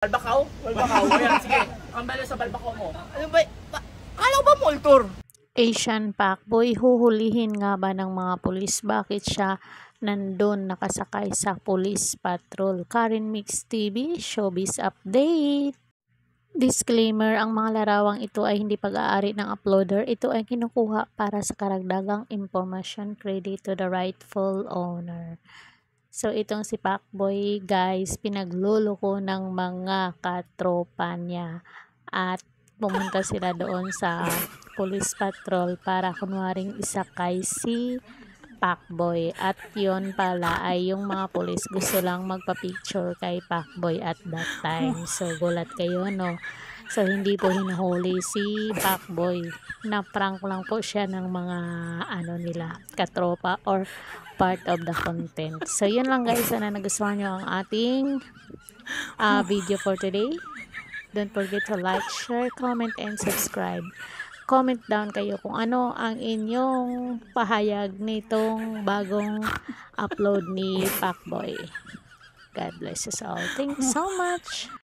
Balbakaw? Balbakaw. Ayan, sige. Kambala sa balbakaw mo. Ano ba? Kala ko ba multor? Asian Pacboy, huhulihin nga ba ng mga pulis? Bakit siya nandun nakasakay sa police patrol? Karen Mix TV, Showbiz Update. Disclaimer, ang mga larawang ito ay hindi pag-aari ng uploader. Ito ay kinukuha para sa karagdagang impormasyon, credit to the rightful owner. So, itong si Pacboy, guys, pinagluloko ng mga katropa niya at pumunta sila doon sa police patrol para kunwaring isakay si Pacboy. At yon pala ay yung mga pulis gusto lang magpa-picture kay Pacboy at that time. So, gulat kayo, no? So, hindi po hinahuli si Pacboy. Na-prank lang po siya ng mga nila, katropa or part of the content. So, yun lang guys. Sana nagustuhan nyo ang ating video for today. Don't forget to like, share, comment, and subscribe. Comment down kayo kung ano ang inyong pahayag nitong bagong upload ni Pacboy. God bless us all. Thank you so much.